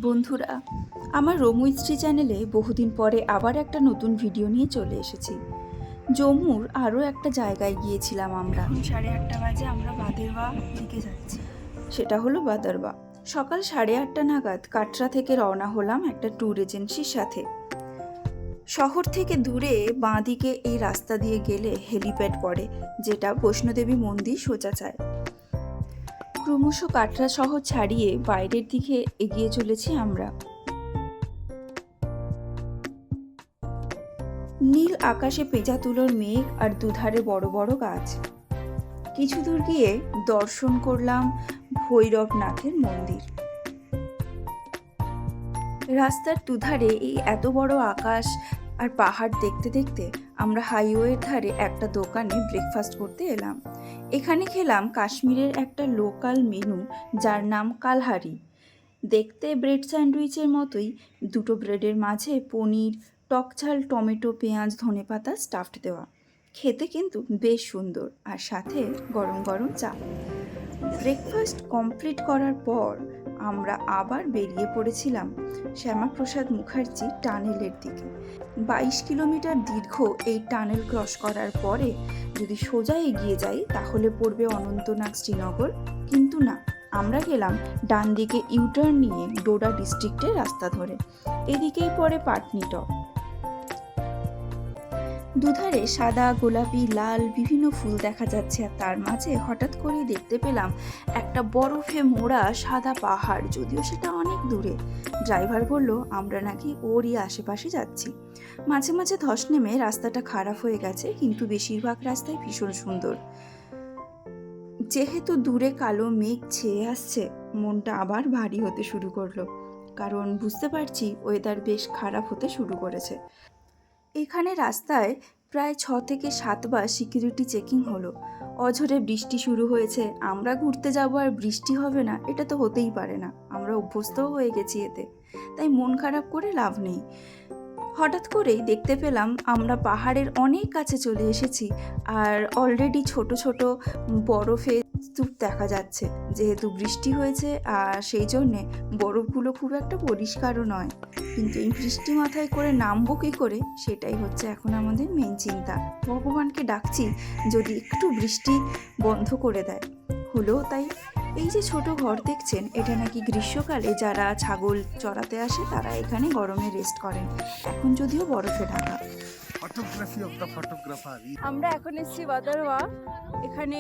বন্ধুরা, আমার রোমু হিস্ট্রি চ্যানেলে বহুদিন পরে আবার একটা নতুন ভিডিও নিয়ে চলে এসেছি। জম্মুর আরও একটা জায়গায় গিয়েছিলাম আমরা। 8:30 বাজে আমরা বাদেরবা দিকে যাচ্ছি। সেটা হলো বাদারবা। সকাল 8:30 নাগাদ কাটরা থেকে রওনা হলাম একটা ট্যুর এজেন্সির সাথে। শহর থেকে দূরে বাঁ দিকে এই রাস্তা দিয়ে গেলে হেলিপ্যাড পড়ে, যেটা বৈষ্ণোদেবী মন্দির সোজা যায়। ক্রমশ কাটরা শহর ছাড়িয়ে বাইরের দিকে এগিয়ে চলেছি আমরা। নীল আকাশে পেঁজা তুলোর মেঘ আর দুধারে বড় বড় গাছ। কিছু দূর গিয়ে দর্শন করলাম ভৈরবনাথের মন্দির। রাস্তার দুধারে এই এত বড় আকাশ আর পাহাড় দেখতে দেখতে আমরা হাইওয়ের ধারে একটা দোকানে ব্রেকফাস্ট করতে এলাম। এখানে খেলাম কাশ্মীরের একটা লোকাল মেনু, যার নাম কালহারি। দেখতে ব্রেড স্যান্ডউইচের মতোই, দুটো ব্রেডের মাঝে পনির, টকঝাল টমেটো, পেঁয়াজ, ধনেপাতা স্টাফড দেওয়া। খেতে কিন্তু বেশ সুন্দর, আর সাথে গরম গরম চা। ব্রেকফাস্ট কমপ্লিট করার পর আমরা আবার বেরিয়ে পড়েছিলাম শ্যামাপ্রসাদ মুখার্জি টানেলের দিকে। 22 কিলোমিটার দীর্ঘ এই টানেল ক্রস করার পরে যদি সোজা এগিয়ে যাই তাহলে পড়বে অনন্তনাগ শ্রীনগর, কিন্তু না, আমরা গেলাম ডান দিকে ইউটার্ন নিয়ে ডোডা ডিস্ট্রিক্টের রাস্তা ধরে। এদিকেই পড়ে পাটনিটপ। দুধারে সাদা, গোলাপি, লাল বিভিন্ন ফুল দেখা যাচ্ছে, আর তার মাঝে হঠাৎ করেই দেখতে পেলাম একটা বরফে মোড়া সাদা পাহাড়, যদিও সেটা অনেক দূরে। ড্রাইভার বলল আমরা নাকি ওরই আশেপাশে যাচ্ছি। মাঝে মাঝে ধস নেমে রাস্তাটা খারাপ হয়ে গেছে, কিন্তু বেশিরভাগ রাস্তায় ভীষণ সুন্দর। যেহেতু দূরে কালো মেঘ ছেয়ে আসছে, মনটা আবার ভারী হতে শুরু করলো, কারণ বুঝতে পারছি ওয়েদার বেশ খারাপ হতে শুরু করেছে। এখানে রাস্তায় প্রায় 6 থেকে 7 বার সিকিউরিটি চেকিং হলো। অঝোরে বৃষ্টি শুরু হয়েছে, আমরা ঘুরতে যাব আর বৃষ্টি হবে না, এটা তো হতেই পারে না। আমরা অভ্যস্তও হয়ে গেছি এতে, তাই মন খারাপ করে লাভ নেই। হঠাৎ করেই দেখতে পেলাম আমরা পাহাড়ের অনেক কাছে চলে এসেছি, আর অলরেডি ছোট ছোট বরফে স্তূপ দেখা যাচ্ছে। যেহেতু বৃষ্টি হয়েছে আর সেই জন্যে বরফগুলো খুব একটা পরিষ্কারও নয়, কিন্তু এই বৃষ্টি মাথায় করে নামবো কী করে, সেটাই হচ্ছে এখন আমাদের মেন চিন্তা। ভগবানকে ডাকছি যদি একটু বৃষ্টি বন্ধ করে দেয়। হলেও তাই। এই যে ছোট ঘর দেখছেন, এটা নাকি গ্রীষ্মকালে যারা ছাগল চড়াতে আসে তারা এখানে গরমে রেস্ট করেন। এখন যদিও বরফে ঢাকা। আমরা এখন এসেছি বাদারওয়া। এখানে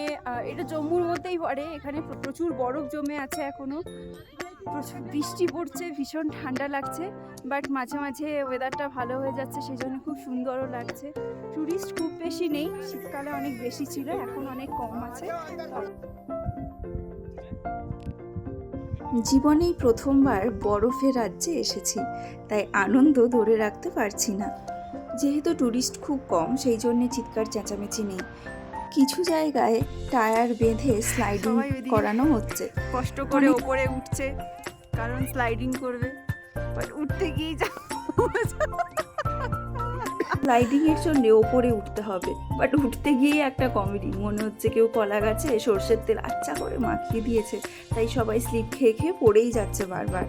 এটা জম্মুর মধ্যেই পড়ে। এখানে প্রচুর বরফ জমে আছে, এখনো প্রচুর বৃষ্টি পড়ছে, ভীষণ ঠান্ডা লাগছে, বাট মাঝে মাঝে ওয়েদারটা ভালো হয়ে যাচ্ছে, সেই জন্য খুব সুন্দরও লাগছে। টুরিস্ট খুব বেশি নেই, শীতকালে অনেক বেশি ছিল, এখন অনেক কম আছে। জীবনেই প্রথমবার বরফের রাজ্যে এসেছি, তাই আনন্দ ধরে রাখতে পারছি না। যেহেতু টুরিস্ট খুব কম, সেই জন্য চিৎকার চেঁচামেচি নেই। কিছু জায়গায় টায়ার বেঁধে স্লাইডিং করানো হচ্ছে, কষ্ট করে ওপরে উঠছে কারণ স্লাইডিং করবে, বাট উঠতে গিয়ে স্লাইডিং এর জন্য ওপরে উঠতে হবে, বাট উঠতে গিয়ে একটা কমেডি। মনে হচ্ছে কেউ কলা গাছে সর্ষের তেল আচ্ছা করে মাখিয়ে দিয়েছে, তাই সবাই স্লিপ খেয়ে খেয়ে পড়েই যাচ্ছে বারবার।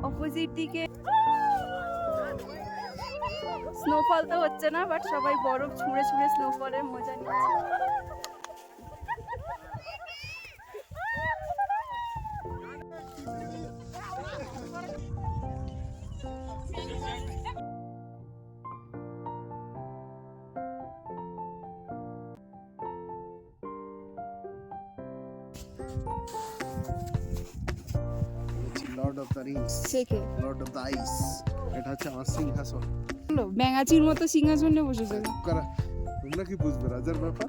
অপোজিট দিকে স্নোফল তো হচ্ছে না, বাট সবাই বরফ ছুঁড়ে ছুঁড়ে স্নোফলের মজা নিচ্ছে। Lord of the rings, lord of the ice. এটা হচ্ছে আমার সিংহাসন। ব্যাঙাচির মতো সিংহাসনে বসেছে। তোমরা কি বুঝবে রাজার ব্যাপার?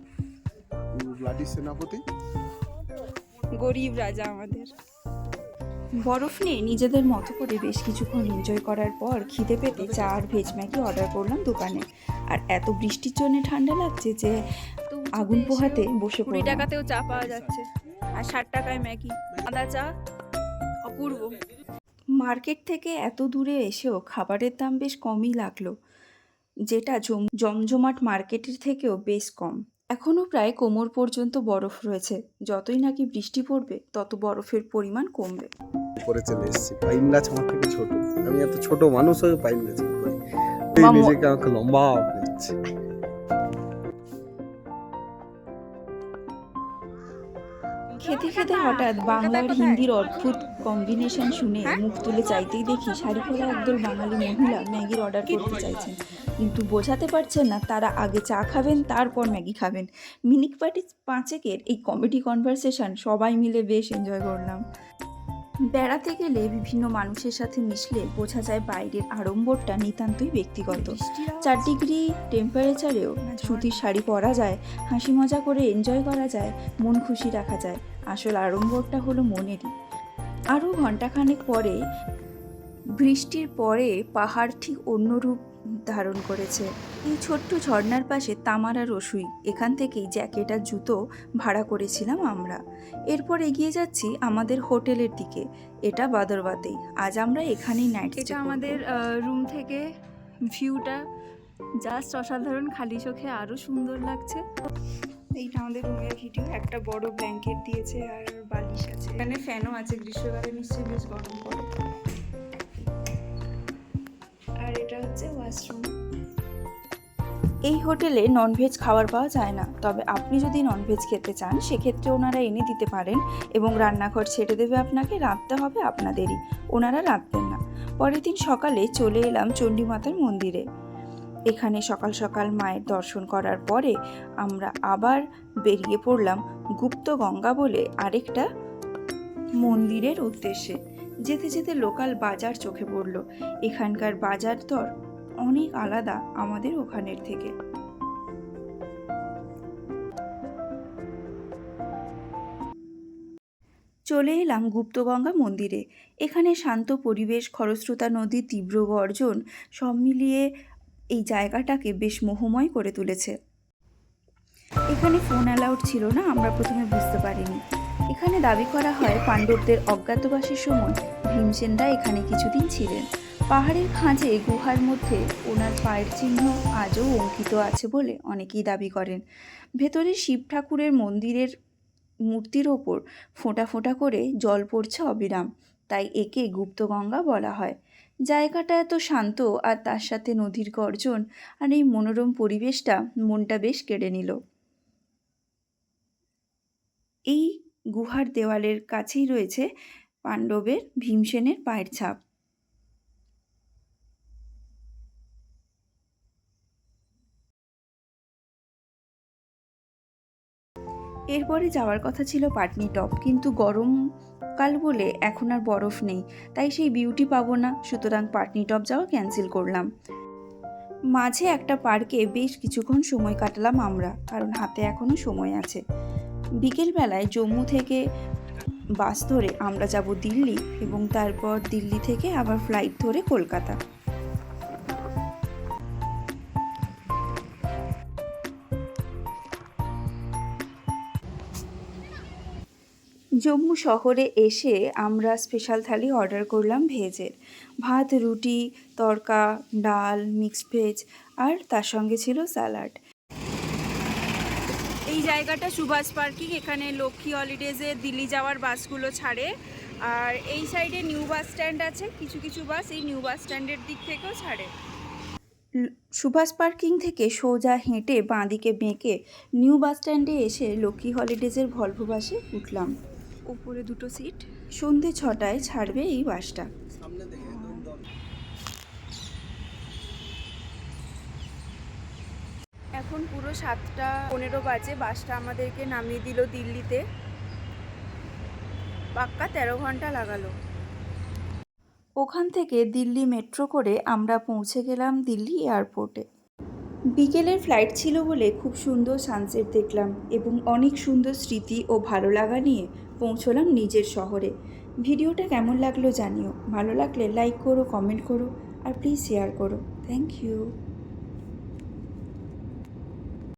ব্লাডি সেনাপতি, গরিব রাজা আমাদের। বরফ নিয়ে নিজেদের মতো করে বেশ কিছুক্ষণ এনজয় করার পর খিদে পেতে চা আর ভেজ ম্যাগি অর্ডার করলাম দোকানে। আর এত বৃষ্টির জন্য ঠান্ডা লাগছে যে আগুন পোহাতে বসে 20 টাকাতেও চা পাওয়া যাচ্ছে। আর 60 টাকায় ম্যাগি, আদা চা, অপূর্ব। মার্কেট থেকে এত দূরে এসেও খাবারের দাম বেশ কমই লাগলো, যেটা জমজমাট মার্কেটের থেকেও বেশ কম। এখনও প্রায় কোমর পর্যন্ত বরফ রয়েছে, যতই নাকি বৃষ্টি পড়বে তত বরফের পরিমাণ কমবে। উপরে চলে এসেছি, পাইন গাছ আমার থেকে ছোট, আমি এত ছোট মানুষ হয়ে পাইন গাছে করি, নিজেকে আমাকে লম্বা পেয়েছি। খেতে খেতে হঠাৎ বাংলা আর হিন্দির অদ্ভুত কম্বিনেশন শুনে মুখ তুলে চাইতেই দেখি শাড়ি পরা একদল বাঙালি মহিলা ম্যাগির অর্ডার করতে চাইছেন, কিন্তু বোঝাতে পারছেন না তারা আগে চা খাবেন তারপর ম্যাগি খাবেন। মিনিট পার্টি 5-এর এই কমেডি কনভারসেশন সবাই মিলে বেশ এনজয় করলাম। বেড়াতে গেলে বিভিন্ন মানুষের সাথে মিশলে বোঝা যায় বাইরের আড়ম্বরটা নিতান্তই ব্যক্তিগত। 4 ডিগ্রি টেম্পারেচারেও সুতির শাড়ি পরা যায়, হাসি মজা করে এনজয় করা যায়, মন খুশি রাখা যায়। আসল আড়ম্বরটা হলো মনেরই। আরও ঘণ্টাখানেক পরে বৃষ্টির পরে পাহাড় ঠিক অন্য রূপ ধারণ করেছে। এই ছোট্ট ঝর্ণার পাশে তামারা রসুই, এখান থেকেই জ্যাকেট আর জুতো ভাড়া করেছিলাম আমরা। এরপর এগিয়ে যাচ্ছি আমাদের হোটেলের দিকে, এটা বাদরবাতেই। আজ আমরা এখানেই নাইট স্টে এটা করব। আমাদের রুম থেকে ভিউটা জাস্ট অসাধারণ, খালি চোখে আরও সুন্দর লাগছে। এইটা আমাদের রুমের ভিডিও, একটা বড় ব্ল্যাঙ্কেট দিয়েছে আর বালিশ আছে, এখানে ফ্যানও আছে, গ্রীষ্মকালে নিশ্চয়ই বেশ গরম পড়ে। আর এটা হচ্ছে ওয়াশরুম। এই হোটেলে ননভেজ খাবার পাওয়া যায় না, তবে আপনি যদি ননভেজ খেতে চান সেক্ষেত্রে ওনারা এনে দিতে পারেন এবং রান্নাঘর ছেড়ে দেবে আপনাকে, রাঁধতে হবে আপনাদেরই, ওনারা রাঁধবেন না। পরের দিন সকালে চলে এলাম চণ্ডীমাতার মন্দিরে। এখানে সকাল সকাল মায়ের দর্শন করার পরে আমরা আবার বেরিয়ে পড়লাম গুপ্তগঙ্গা বলে আরেকটা মন্দিরের উদ্দেশ্যে। যেতে যেতে লোকাল বাজার চোখে পড়ল। এখানকার বাজার দর অনেক আলাদা আমাদের ওখানের থেকে। চলে এলাম গুপ্তগঙ্গা মন্দিরে। এখানে শান্ত পরিবেশ, খরস্রোতা নদী, তীব্র গর্জন সব মিলিয়ে এই জায়গাটাকে বেশ মোহময় করে তুলেছে। এখানে ফোন অ্যালাউড ছিল না, আমরা প্রথমে বুঝতে পারিনি। এখানে দাবি করা হয় পাণ্ডবদের অজ্ঞাতবাসের সময় ভীমসেনরা এখানে কিছুদিন ছিলেন। পাহাড়ের খাঁজে গুহার মধ্যে ওনার পায়ের চিহ্ন আজও অঙ্কিত আছে বলে অনেকেই দাবি করেন। ভেতরে শিব ঠাকুরের মন্দিরের মূর্তির ওপর ফোঁটা ফোঁটা করে জল পড়ছে অবিরাম, তাই একে গুপ্তগঙ্গা বলা হয়। জায়গাটা এত শান্ত আর তার সাথে নদীর গর্জন আর এই মনোরম পরিবেশটা মনটা বেশ কেড়ে নিল। এই গুহার দেওয়ালের কাছেই রয়েছে পাণ্ডবের ভীমসেনের পায়ের ছাপ। এরপরে যাওয়ার কথা ছিল পাটনিটপ, কিন্তু গরমকাল বলে এখন আর বরফ নেই, তাই সেই বিউটি পাবো না, সুতরাং পাটনিটপ যাওয়া ক্যান্সেল করলাম। মাঝে একটা পার্কে বেশ কিছুক্ষণ সময় কাটালাম আমরা, কারণ হাতে এখনও সময় আছে। বিকেলবেলায় জম্মু থেকে বাস ধরে আমরা যাব দিল্লি এবং তারপর দিল্লি থেকে আবার ফ্লাইট ধরে কলকাতা। জম্মু শহরে এসে আমরা স্পেশাল থালি অর্ডার করলাম ভেজের, ভাত, রুটি, তড়কা, ডাল, মিক্সড ভেজ আর তার সঙ্গে ছিল স্যালাড। এই জায়গাটা সুভাষ পার্কিং, এখানে লক্ষ্মী হলিডেজে দিল্লি যাওয়ার বাসগুলো ছাড়ে। আর এই সাইডে নিউ বাস স্ট্যান্ড আছে, কিছু কিছু বাস এই নিউ বাস স্ট্যান্ডের দিক থেকেও ছাড়ে। সুভাষ পার্কিং থেকে সোজা হেঁটে বাঁদিকে বেঁকে নিউ বাস স্ট্যান্ডে এসে লক্ষ্মী হলিডেজের ভলভো বাসে উঠলাম। উপরে দুটো সিট। সন্ধে 6টায় ছাড়বে এই বাসটা। এখন পুরো 7:15 বাজে, বাসটা আমাদেরকে নামিয়ে দিল দিল্লিতে। পাক্কা 13 ঘন্টা লাগালো। ওখান থেকে দিল্লি মেট্রো করে আমরা পৌঁছে গেলাম দিল্লি এয়ারপোর্টে। বিকেলের ফ্লাইট ছিল বলে খুব সুন্দর সানসেট দেখলাম এবং অনেক সুন্দর স্মৃতি ও ভালো লাগা নিয়ে পৌঁছলাম নিজের শহরে। ভিডিওটা কেমন লাগলো জানিও, ভালো লাগলে লাইক করো, কমেন্ট করো আর প্লিজ শেয়ার করো। Thank you.